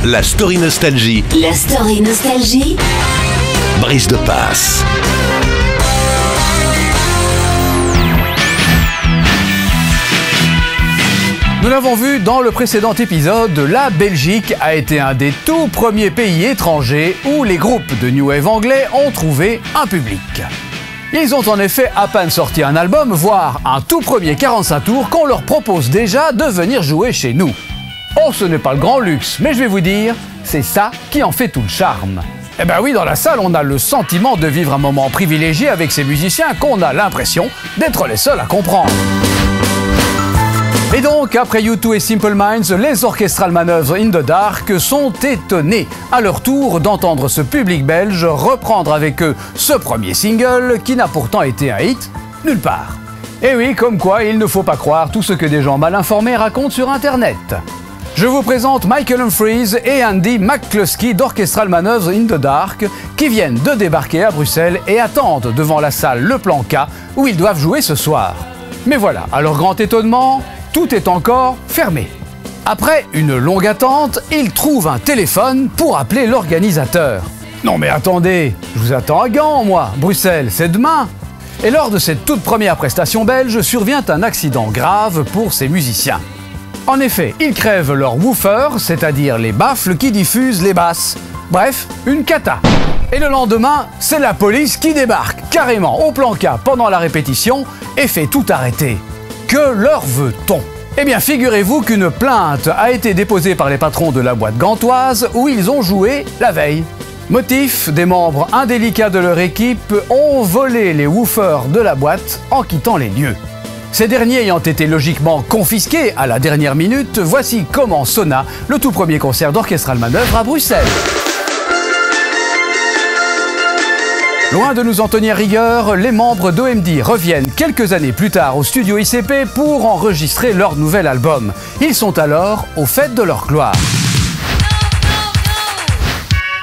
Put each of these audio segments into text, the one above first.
La story nostalgie. La story nostalgie. Brice de Passe. Nous l'avons vu dans le précédent épisode, la Belgique a été un des tout premiers pays étrangers où les groupes de New Wave anglais ont trouvé un public. Ils ont en effet à peine sorti un album, voire un tout premier 45 tours qu'on leur propose déjà de venir jouer chez nous. Oh, ce n'est pas le grand luxe, mais je vais vous dire, c'est ça qui en fait tout le charme. Eh ben oui, dans la salle, on a le sentiment de vivre un moment privilégié avec ces musiciens qu'on a l'impression d'être les seuls à comprendre. Et donc, après U2 et Simple Minds, les Orchestral Manoeuvres in the Dark sont étonnés à leur tour d'entendre ce public belge reprendre avec eux ce premier single qui n'a pourtant été un hit nulle part. Et oui, comme quoi il ne faut pas croire tout ce que des gens mal informés racontent sur Internet. Je vous présente Michael Humphries et Andy McCluskey d'Orchestral Manoeuvres in the Dark qui viennent de débarquer à Bruxelles et attendent devant la salle Le Plan K où ils doivent jouer ce soir. Mais voilà, à leur grand étonnement, tout est encore fermé. Après une longue attente, ils trouvent un téléphone pour appeler l'organisateur. Non mais attendez, je vous attends à Gand, moi. Bruxelles, c'est demain. Et lors de cette toute première prestation belge, survient un accident grave pour ces musiciens. En effet, ils crèvent leur woofer, c'est-à-dire les baffles qui diffusent les basses. Bref, une cata. Et le lendemain, c'est la police qui débarque, carrément au Plan K pendant la répétition, et fait tout arrêter. Que leur veut-on? Eh bien, figurez-vous qu'une plainte a été déposée par les patrons de la boîte gantoise où ils ont joué la veille. Motif, des membres indélicats de leur équipe ont volé les woofers de la boîte en quittant les lieux. Ces derniers ayant été logiquement confisqués à la dernière minute, voici comment sonna le tout premier concert d'Orchestral Manoeuvres à Bruxelles. Loin de nous en tenir rigueur, les membres d'OMD reviennent quelques années plus tard au studio ICP pour enregistrer leur nouvel album. Ils sont alors au fait de leur gloire.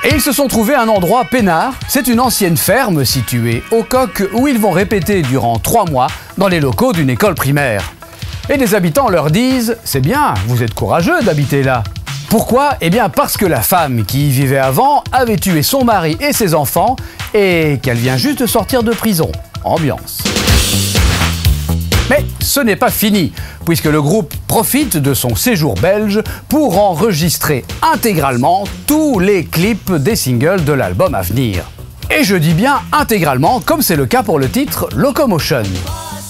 Et ils se sont trouvés un endroit peinard. C'est une ancienne ferme située au Coq où ils vont répéter durant 3 mois dans les locaux d'une école primaire. Et les habitants leur disent « C'est bien, vous êtes courageux d'habiter là ». Pourquoi? Eh bien parce que la femme qui y vivait avant avait tué son mari et ses enfants et qu'elle vient juste de sortir de prison. Ambiance. Mais ce n'est pas fini, puisque le groupe profite de son séjour belge pour enregistrer intégralement tous les clips des singles de l'album à venir. Et je dis bien intégralement, comme c'est le cas pour le titre Locomotion.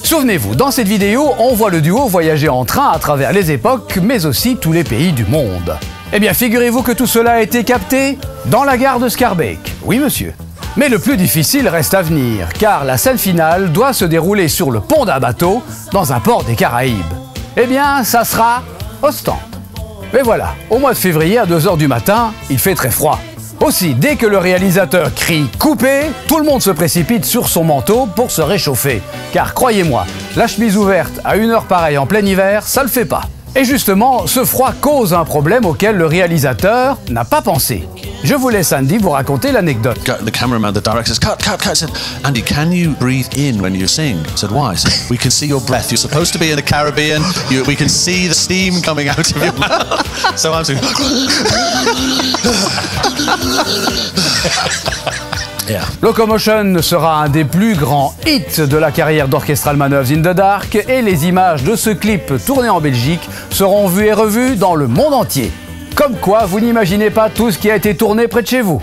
Souvenez-vous, dans cette vidéo, on voit le duo voyager en train à travers les époques, mais aussi tous les pays du monde. Eh bien, figurez-vous que tout cela a été capté dans la gare de Schaerbeek. Oui, monsieur. Mais le plus difficile reste à venir, car la scène finale doit se dérouler sur le pont d'un bateau dans un port des Caraïbes. Eh bien, ça sera Ostende. Mais voilà, au mois de février à 2 h du matin, il fait très froid. Aussi, dès que le réalisateur crie « Coupé », tout le monde se précipite sur son manteau pour se réchauffer. Car croyez-moi, la chemise ouverte à une heure pareille en plein hiver, ça le fait pas. Et justement, ce froid cause un problème auquel le réalisateur n'a pas pensé. Je vous laisse Andy vous raconter l'anecdote. The cameraman, the director says, cut. I said, Andy, can you breathe in when you sing? I said, why? I said, we can see your breath. You're supposed to be in the Caribbean. We can see the steam coming out of your mouth. So I'm saying, yeah. Locomotion sera un des plus grands hits de la carrière d'Orchestral Manoeuvres in the Dark et les images de ce clip tourné en Belgique seront vues et revues dans le monde entier. Comme quoi, vous n'imaginez pas tout ce qui a été tourné près de chez vous.